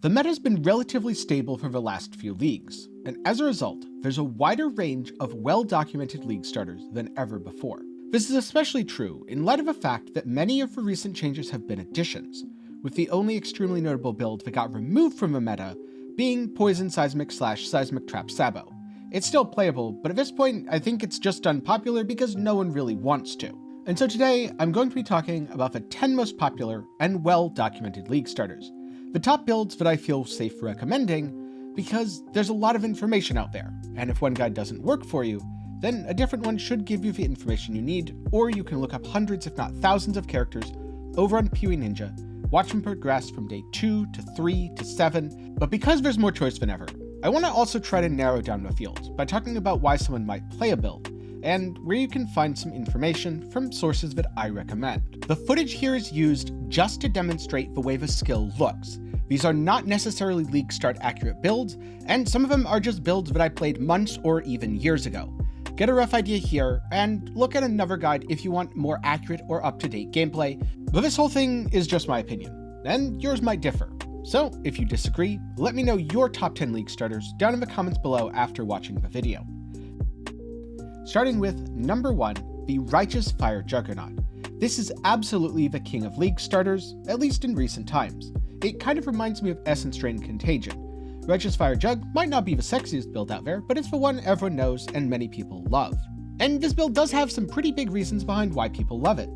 The meta's been relatively stable for the last few leagues, and as a result, there's a wider range of well-documented league starters than ever before. This is especially true in light of the fact that many of the recent changes have been additions, with the only extremely notable build that got removed from the meta being Poison Seismic / Seismic Trap Sabo. It's still playable, but at this point I think it's just unpopular because no one really wants to. And so today I'm going to be talking about the 10 most popular and well-documented league starters. The top builds that I feel safe recommending, because there's a lot of information out there, and if one guide doesn't work for you, then a different one should give you the information you need, or you can look up hundreds if not thousands of characters over on PoE Ninja, watch them progress from day 2 to 3 to 7, but because there's more choice than ever, I want to also try to narrow down the field by talking about why someone might play a build, and where you can find some information from sources that I recommend. The footage here is used just to demonstrate the way the skill looks. These are not necessarily league start accurate builds, and some of them are just builds that I played months or even years ago. Get a rough idea here, and look at another guide if you want more accurate or up-to-date gameplay, but this whole thing is just my opinion, and yours might differ. So if you disagree, let me know your top 10 league starters down in the comments below after watching the video. Starting with number 1, the Righteous Fire Juggernaut. This is absolutely the king of league starters, at least in recent times. It kind of reminds me of Essence Drain Contagion. Righteous Fire Jugg might not be the sexiest build out there, but it's the one everyone knows and many people love. And this build does have some pretty big reasons behind why people love it.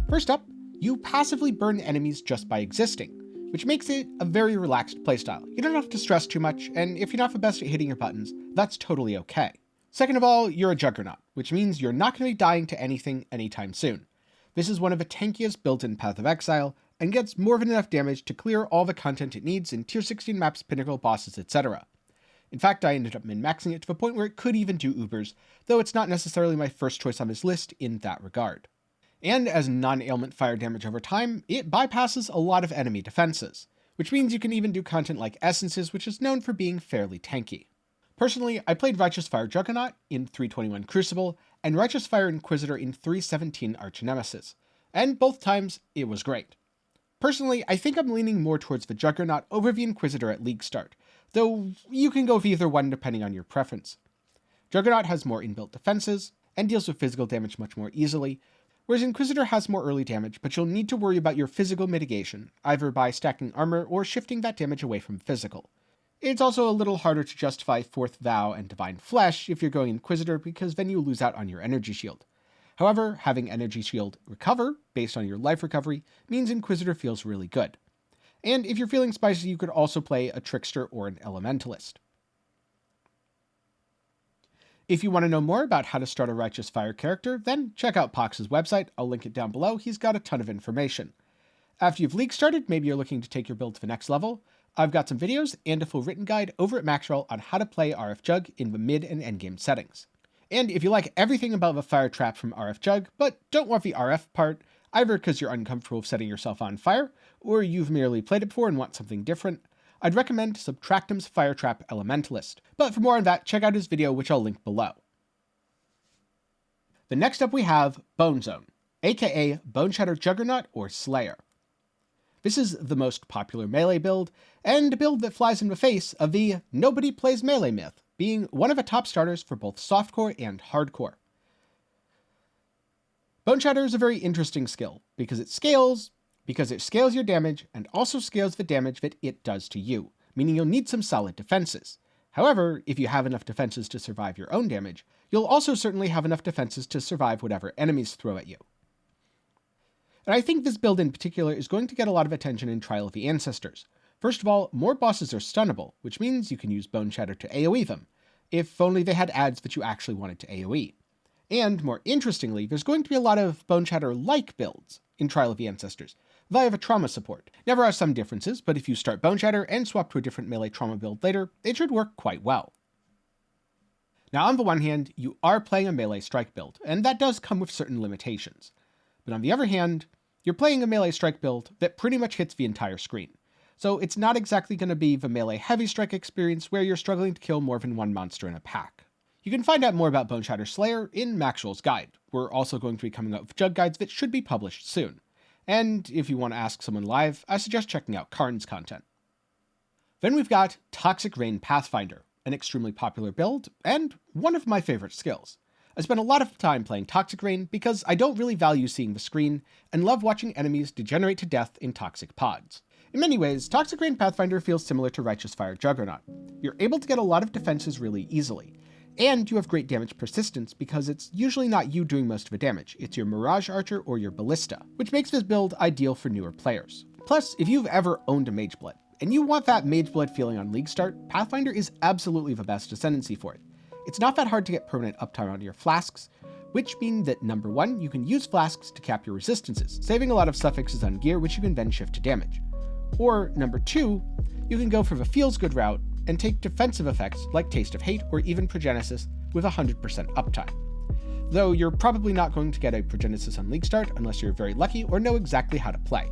First up, you passively burn enemies just by existing, which makes it a very relaxed playstyle. You don't have to stress too much, and if you're not the best at hitting your buttons, that's totally okay. Second of all, you're a Juggernaut, which means you're not going to be dying to anything anytime soon. This is one of the tankiest builds in Path of Exile, and gets more than enough damage to clear all the content it needs in tier 16 maps, pinnacle bosses, etc. In fact, I ended up min-maxing it to the point where it could even do Ubers, though it's not necessarily my first choice on this list in that regard. And as non-ailment fire damage over time, it bypasses a lot of enemy defenses, which means you can even do content like Essences, which is known for being fairly tanky. Personally, I played Righteous Fire Juggernaut in 321 Crucible, and Righteous Fire Inquisitor in 317 Arch-Nemesis, and both times it was great. Personally, I think I'm leaning more towards the Juggernaut over the Inquisitor at league start, though you can go with either one depending on your preference. Juggernaut has more inbuilt defenses, and deals with physical damage much more easily, whereas Inquisitor has more early damage, but you'll need to worry about your physical mitigation, either by stacking armor or shifting that damage away from physical. It's also a little harder to justify Fourth Vow and Divine Flesh if you're going Inquisitor, because then you lose out on your energy shield. However, having Energy Shield recover, based on your life recovery, means Inquisitor feels really good. And if you're feeling spicy, you could also play a Trickster or an Elementalist. If you want to know more about how to start a Righteous Fire character, then check out Pox's website, I'll link it down below, he's got a ton of information. After you've league started, maybe you're looking to take your build to the next level, I've got some videos and a full written guide over at Maxroll on how to play RF Jugg in the mid and endgame settings. And if you like everything about the fire trap from RF Jugg, but don't want the RF part, either because you're uncomfortable with setting yourself on fire, or you've merely played it before and want something different, I'd recommend Subtractem's Fire Trap Elementalist. But for more on that, check out his video, which I'll link below. The next up we have Bonezone, aka Boneshatter Juggernaut or Slayer. This is the most popular melee build, and a build that flies in the face of the nobody plays melee myth, being one of the top starters for both softcore and hardcore. Boneshatter is a very interesting skill, because it scales your damage, and also scales the damage that it does to you, meaning you'll need some solid defenses. However, if you have enough defenses to survive your own damage, you'll also certainly have enough defenses to survive whatever enemies throw at you. And I think this build in particular is going to get a lot of attention in Trial of the Ancestors. First of all, more bosses are stunnable, which means you can use Boneshatter to AoE them, if only they had adds that you actually wanted to AoE. And more interestingly, there's going to be a lot of Boneshatter-like builds in Trial of the Ancestors, via the trauma support. There are some differences, but if you start Boneshatter and swap to a different melee trauma build later, it should work quite well. Now on the one hand, you are playing a melee strike build, and that does come with certain limitations. But on the other hand, you're playing a melee strike build that pretty much hits the entire screen. So it's not exactly going to be the melee heavy strike experience where you're struggling to kill more than one monster in a pack. You can find out more about Boneshatter Slayer in Maxroll's guide. We're also going to be coming up with Jugg guides that should be published soon. And if you want to ask someone live, I suggest checking out Karn's content. Then we've got Toxic Rain Pathfinder, an extremely popular build, and one of my favorite skills. I spend a lot of time playing Toxic Rain because I don't really value seeing the screen, and love watching enemies degenerate to death in toxic pods. In many ways, Toxic Rain Pathfinder feels similar to Righteous Fire Juggernaut. You're able to get a lot of defenses really easily, and you have great damage persistence because it's usually not you doing most of the damage, it's your Mirage Archer or your Ballista, which makes this build ideal for newer players. Plus, if you've ever owned a Mageblood, and you want that Mageblood feeling on League Start, Pathfinder is absolutely the best ascendancy for it. It's not that hard to get permanent uptime on your flasks, which mean that number 1, you can use flasks to cap your resistances, saving a lot of suffixes on gear which you can then shift to damage. Or number 2, you can go for the feels good route and take defensive effects like Taste of Hate or even Progenesis with 100% uptime. Though you're probably not going to get a Progenesis on League Start unless you're very lucky or know exactly how to play.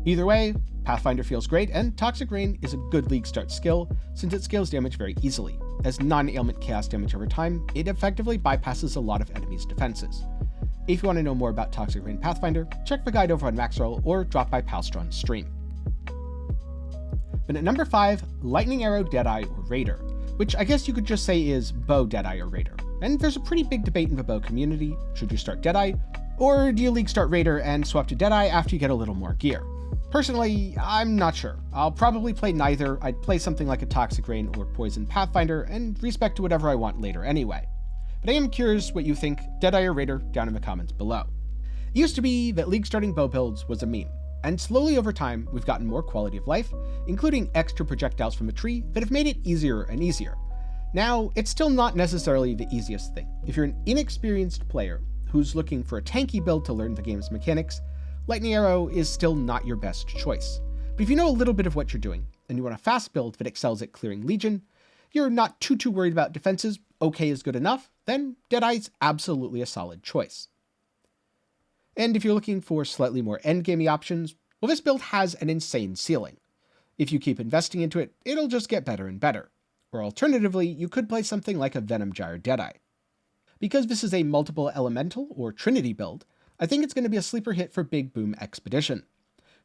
Either way, Pathfinder feels great, and Toxic Rain is a good League Start skill since it scales damage very easily. As non-ailment chaos damage over time, it effectively bypasses a lot of enemies' defenses. If you want to know more about Toxic Rain Pathfinder, check the guide over on Maxroll or drop by Palstron's stream. Then at number 5, Lightning Arrow, Deadeye, or Raider, which I guess you could just say is Bow Deadeye or Raider. And there's a pretty big debate in the Bow community. Should you start Deadeye, or do you League Start Raider and swap to Deadeye after you get a little more gear? Personally, I'm not sure. I'll probably play neither. I'd play something like a Toxic Rain or Poison Pathfinder and respec to whatever I want later anyway. But I am curious what you think, Deadeye or Raider, down in the comments below. It used to be that League starting bow builds was a meme, and slowly over time we've gotten more quality of life, including extra projectiles from a tree that have made it easier and easier. Now, it's still not necessarily the easiest thing. If you're an inexperienced player who's looking for a tanky build to learn the game's mechanics, Lightning Arrow is still not your best choice. But if you know a little bit of what you're doing, and you want a fast build that excels at clearing Legion, you're not too worried about defenses, okay is good enough, then Deadeye's absolutely a solid choice. And if you're looking for slightly more endgamey options, well, this build has an insane ceiling. If you keep investing into it, it'll just get better and better. Or alternatively, you could play something like a Venom Gyre Deadeye. Because this is a multiple elemental or trinity build, I think it's going to be a sleeper hit for Big Boom Expedition.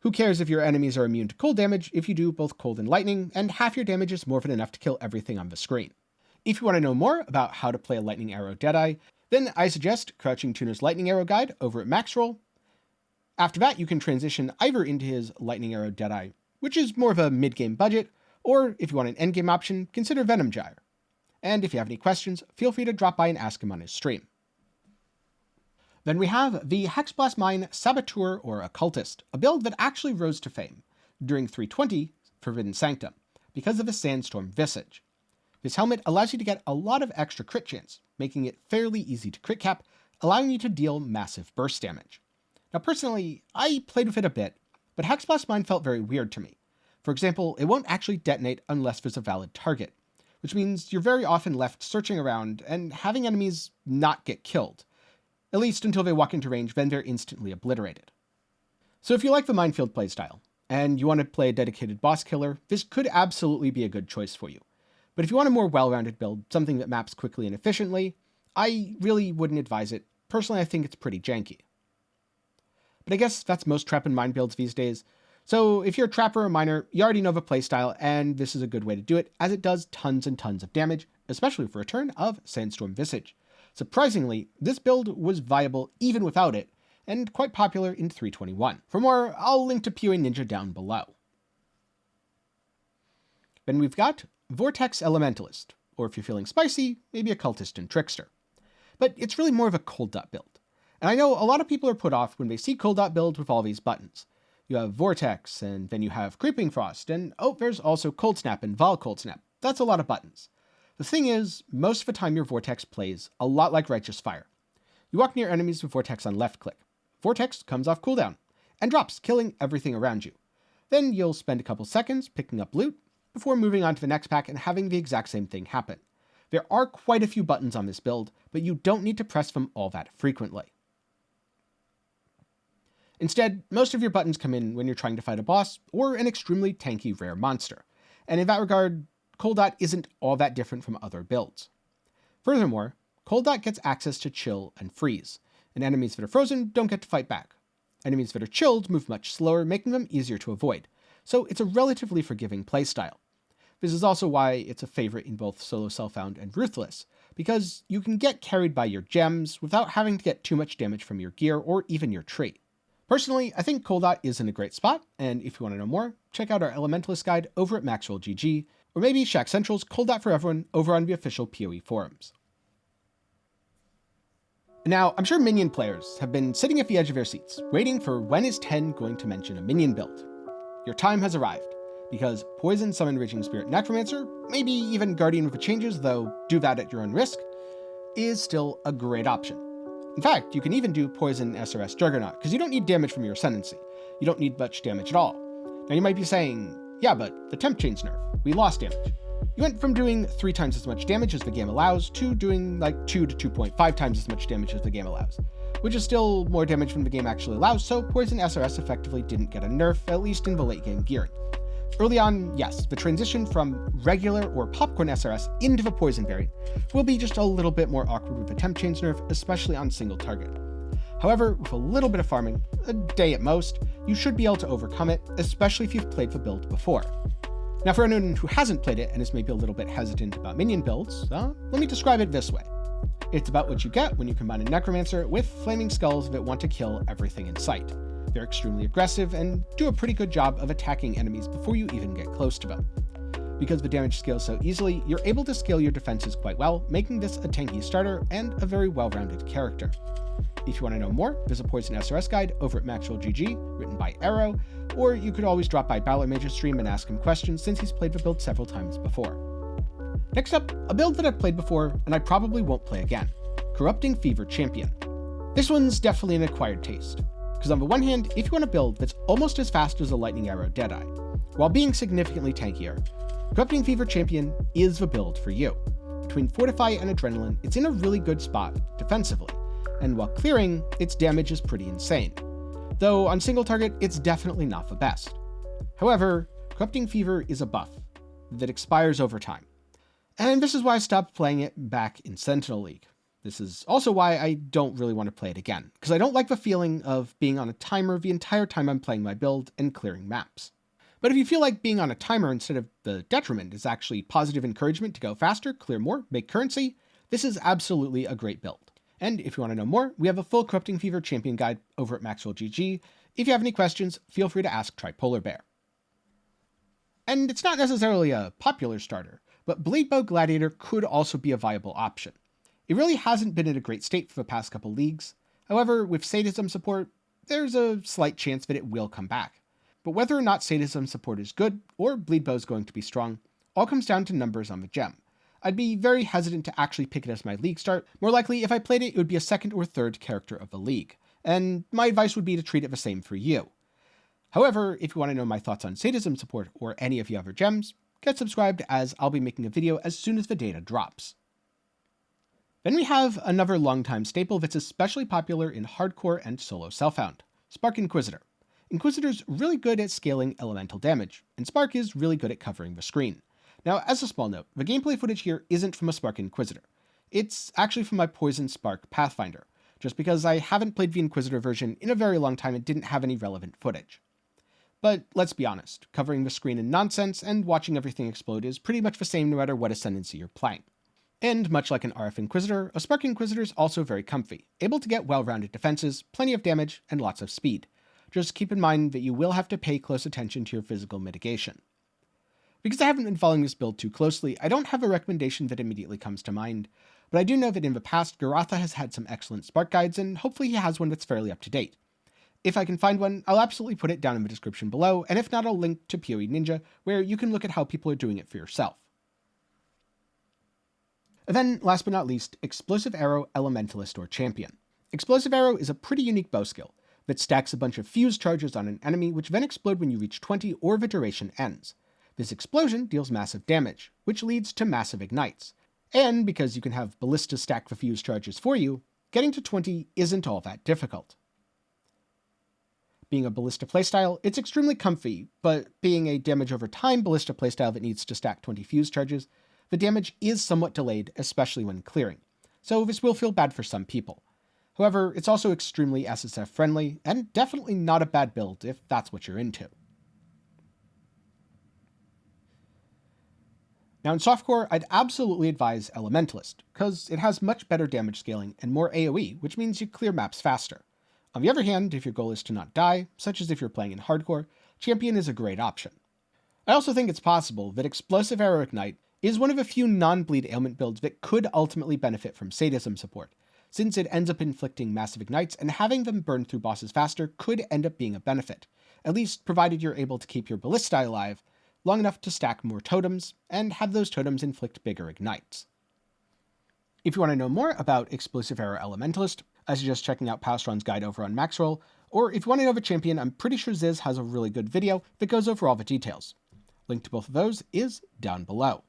Who cares if your enemies are immune to cold damage if you do both cold and lightning, and half your damage is more than enough to kill everything on the screen. If you want to know more about how to play a Lightning Arrow Deadeye, then I suggest Crouching Tuner's Lightning Arrow guide over at Maxroll. After that, you can transition either into his Lightning Arrow Deadeye, which is more of a mid-game budget, or if you want an endgame option, consider Venom Gyre. And if you have any questions, feel free to drop by and ask him on his stream. Then we have the Hexblast Miner Saboteur or Occultist, a build that actually rose to fame during 320 Forbidden Sanctum because of his Sandstorm Visage. This helmet allows you to get a lot of extra crit chance, making it fairly easy to crit cap, allowing you to deal massive burst damage. Now personally, I played with it a bit, but Hexblast Mine felt very weird to me. For example, it won't actually detonate unless there's a valid target, which means you're very often left searching around and having enemies not get killed. At least until they walk into range, then they're instantly obliterated. So if you like the Minefield playstyle, and you want to play a dedicated boss killer, this could absolutely be a good choice for you. But if you want a more well-rounded build, something that maps quickly and efficiently, I really wouldn't advise it. Personally, I think it's pretty janky. But I guess that's most trap and mine builds these days. So if you're a trapper or miner, you already know the playstyle, and this is a good way to do it, as it does tons and tons of damage, especially for a turn of Sandstorm Visage. Surprisingly, this build was viable even without it, and quite popular in 321. For more, I'll link to PoE Ninja down below. Then we've got Vortex Elementalist, or if you're feeling spicy, maybe Occultist and Trickster. But it's really more of a cold dot build. And I know a lot of people are put off when they see cold dot builds with all these buttons. You have Vortex, and then you have Creeping Frost, and oh, there's also Cold Snap and Vol Cold Snap. That's a lot of buttons. The thing is, most of the time your Vortex plays a lot like Righteous Fire. You walk near enemies with Vortex on left click. Vortex comes off cooldown, and drops, killing everything around you. Then you'll spend a couple seconds picking up loot, before moving on to the next pack and having the exact same thing happen. There are quite a few buttons on this build, but you don't need to press them all that frequently. Instead, most of your buttons come in when you're trying to fight a boss, or an extremely tanky rare monster. And in that regard, Cold Dot isn't all that different from other builds. Furthermore, Cold Dot gets access to Chill and Freeze, and enemies that are frozen don't get to fight back. Enemies that are chilled move much slower, making them easier to avoid. so it's a relatively forgiving playstyle. This is also why it's a favorite in both Solo Self-Found and Ruthless, because you can get carried by your gems without having to get too much damage from your gear or even your tree. Personally, I think DoT is in a great spot, and if you want to know more, check out our Elementalist guide over at Maxwell GG, or maybe Shack Central's DoT for Everyone over on the official PoE forums. Now, I'm sure minion players have been sitting at the edge of their seats, waiting for when is 10 going to mention a minion build. Your time has arrived, because Poison Summon Raging Spirit Necromancer, maybe even Guardian of the Changes, though do that at your own risk, is still a great option. In fact, you can even do Poison SRS Juggernaut, because you don't need damage from your Ascendancy. You don't need much damage at all. Now you might be saying, yeah, but the Temp Chain's nerf, we lost damage. You went from doing 3 times as much damage as the game allows to doing like 2 to 2.5 times as much damage as the game allows, which is still more damage than the game actually allows, so Poison SRS effectively didn't get a nerf, at least in the late game gearing. Early on, yes, the transition from regular or Popcorn SRS into the Poison variant will be just a little bit more awkward with the Temp Chain's nerf, especially on single target. However, with a little bit of farming, a day at most, you should be able to overcome it, especially if you've played the build before. Now for anyone who hasn't played it and is maybe a little bit hesitant about minion builds, let me describe it this way. It's about what you get when you combine a Necromancer with Flaming Skulls that want to kill everything in sight. They're extremely aggressive and do a pretty good job of attacking enemies before you even get close to them. Because the damage scales so easily, you're able to scale your defenses quite well, making this a tanky starter and a very well-rounded character. If you want to know more, there's a Poison SRS guide over at Maxwell GG, written by Arrow, or you could always drop by Ballot Mage's stream and ask him questions since he's played the build several times before. Next up, a build that I've played before and I probably won't play again, Corrupting Fever Champion. This one's definitely an acquired taste, because on the one hand, if you want a build that's almost as fast as a Lightning Arrow Deadeye, while being significantly tankier, Corrupting Fever Champion is the build for you. Between Fortify and Adrenaline, it's in a really good spot defensively, and while clearing, its damage is pretty insane. Though on single target, it's definitely not the best. However, Corrupting Fever is a buff that expires over time, and this is why I stopped playing it back in Sentinel League. This is also why I don't really want to play it again, because I don't like the feeling of being on a timer the entire time I'm playing my build and clearing maps. But if you feel like being on a timer instead of the detriment is actually positive encouragement to go faster, clear more, make currency, this is absolutely a great build. And if you want to know more, we have a full Corrupting Fever Champion guide over at Maxwell GG. If you have any questions, feel free to ask Tripolar Bear. And it's not necessarily a popular starter, but Bleedbow Gladiator could also be a viable option. It really hasn't been in a great state for the past couple leagues. However, with Sadism support, there's a slight chance that it will come back. But whether or not Sadism support is good, or Bleedbow is going to be strong, all comes down to numbers on the gem. I'd be very hesitant to actually pick it as my league start. More likely, if I played it, it would be a second or third character of the league. And my advice would be to treat it the same for you. However, if you want to know my thoughts on Sadism support or any of the other gems, get subscribed as I'll be making a video as soon as the data drops. Then we have another longtime staple that's especially popular in hardcore and solo self-found, Spark Inquisitor. Inquisitor's really good at scaling elemental damage, and Spark is really good at covering the screen. Now, as a small note, the gameplay footage here isn't from a Spark Inquisitor. It's actually from my Poison Spark Pathfinder, just because I haven't played the Inquisitor version in a very long time and didn't have any relevant footage. But let's be honest, covering the screen in nonsense and watching everything explode is pretty much the same no matter what Ascendancy you're playing. And much like an RF Inquisitor, a Spark Inquisitor is also very comfy, able to get well-rounded defenses, plenty of damage, and lots of speed. Just keep in mind that you will have to pay close attention to your physical mitigation. Because I haven't been following this build too closely, I don't have a recommendation that immediately comes to mind, but I do know that in the past, Garatha has had some excellent Spark guides, and hopefully he has one that's fairly up to date. If I can find one, I'll absolutely put it down in the description below, and if not, I'll link to PoE Ninja, where you can look at how people are doing it for yourself. And then, last but not least, Explosive Arrow Elementalist or Champion. Explosive Arrow is a pretty unique bow skill that stacks a bunch of fuse charges on an enemy, which then explode when you reach 20 or the duration ends. This explosion deals massive damage, which leads to massive ignites. And because you can have Ballista stack the fuse charges for you, getting to 20 isn't all that difficult. Being a Ballista playstyle, it's extremely comfy, but being a damage over time Ballista playstyle that needs to stack 20 fuse charges, the damage is somewhat delayed, especially when clearing. So this will feel bad for some people. However, it's also extremely SSF friendly, and definitely not a bad build if that's what you're into. Now in softcore, I'd absolutely advise Elementalist, because it has much better damage scaling and more AoE, which means you clear maps faster. On the other hand, if your goal is to not die, such as if you're playing in hardcore, Champion is a great option. I also think it's possible that Explosive Arrow Ignite is one of a few non-bleed ailment builds that could ultimately benefit from sadism support, since it ends up inflicting massive ignites and having them burn through bosses faster could end up being a benefit, at least provided you're able to keep your Ballistae alive long enough to stack more totems and have those totems inflict bigger ignites. If you want to know more about Explosive Arrow Elementalist, I suggest checking out Palstron's guide over on Maxroll, or if you want to know of a champion, I'm pretty sure Ziz has a really good video that goes over all the details. Link to both of those is down below.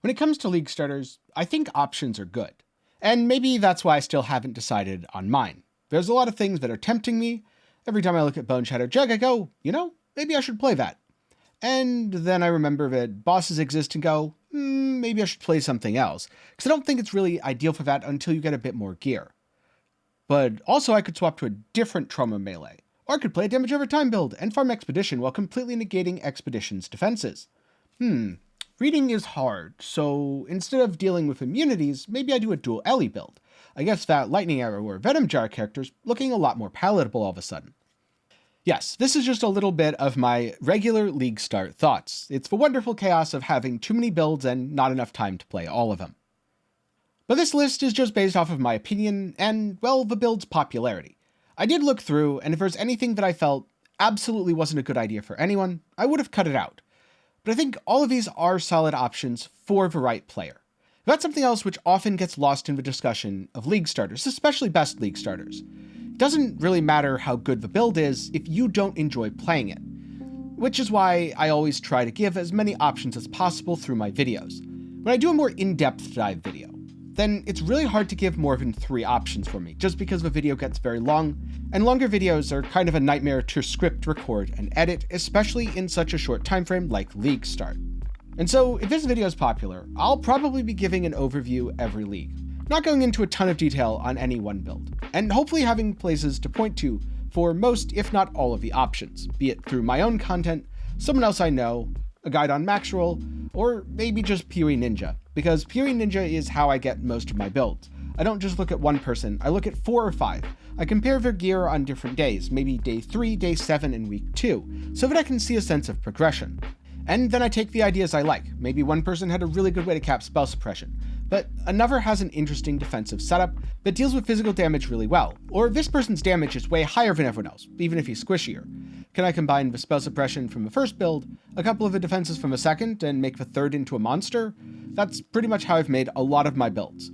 When it comes to League starters, I think options are good. And maybe that's why I still haven't decided on mine. There's a lot of things that are tempting me. Every time I look at Boneshatter Jugg, I go, maybe I should play that. And then I remember that bosses exist and go, maybe I should play something else. Because I don't think it's really ideal for that until you get a bit more gear. But also I could swap to a different trauma melee. Or I could play a damage over time build and farm Expedition while completely negating Expedition's defenses. Reading is hard, so instead of dealing with immunities, maybe I do a dual Ellie build. I guess that Lightning Arrow or Venom Jar character's looking a lot more palatable all of a sudden. Yes, this is just a little bit of my regular League start thoughts. It's the wonderful chaos of having too many builds and not enough time to play all of them. But this list is just based off of my opinion and, well, the build's popularity. I did look through, and if there's anything that I felt absolutely wasn't a good idea for anyone, I would have cut it out. But I think all of these are solid options for the right player. That's something else which often gets lost in the discussion of League starters, especially best League starters. It doesn't really matter how good the build is if you don't enjoy playing it. Which is why I always try to give as many options as possible through my videos. When I do a more in-depth dive video, then it's really hard to give more than 3 options for me, just because the video gets very long, and longer videos are kind of a nightmare to script, record, and edit, especially in such a short time frame like League Start. And so, if this video is popular, I'll probably be giving an overview every league, not going into a ton of detail on any one build, and hopefully having places to point to for most, if not all of the options, be it through my own content, someone else I know, a guide on Maxroll, or maybe just PoE Ninja, because PoE Ninja is how I get most of my builds. I don't just look at one person, I look at 4 or 5. I compare their gear on different days, maybe day 3, day 7, and week 2, so that I can see a sense of progression. And then I take the ideas I like. Maybe one person had a really good way to cap spell suppression, but another has an interesting defensive setup that deals with physical damage really well, or this person's damage is way higher than everyone else, even if he's squishier. Can I combine the spell suppression from the first build, a couple of the defenses from the second, and make the third into a monster? That's pretty much how I've made a lot of my builds.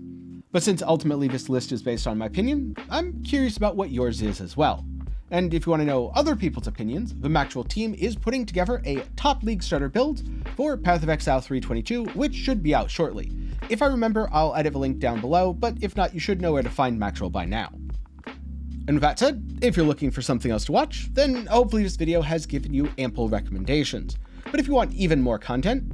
But since ultimately this list is based on my opinion, I'm curious about what yours is as well. And if you want to know other people's opinions, the Maxroll team is putting together a top League starter build for Path of Exile 322, which should be out shortly. If I remember, I'll edit the link down below, but if not, you should know where to find Maxroll by now. And with that said, if you're looking for something else to watch, then hopefully this video has given you ample recommendations. But if you want even more content,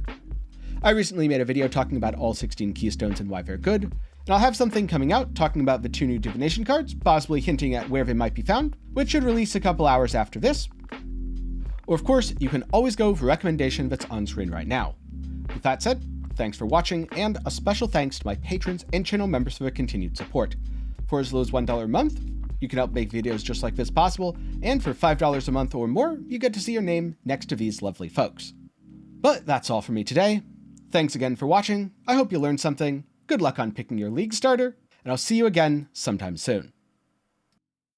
I recently made a video talking about all 16 keystones and why they're good, and I'll have something coming out talking about the 2 new divination cards, possibly hinting at where they might be found, which should release a couple hours after this. Or of course, you can always go for a recommendation that's on screen right now. With that said, thanks for watching, and a special thanks to my patrons and channel members for their continued support. For as low as $1 a month, you can help make videos just like this possible, and for $5 a month or more, you get to see your name next to these lovely folks. But that's all for me today. Thanks again for watching, I hope you learned something, good luck on picking your League starter, and I'll see you again sometime soon.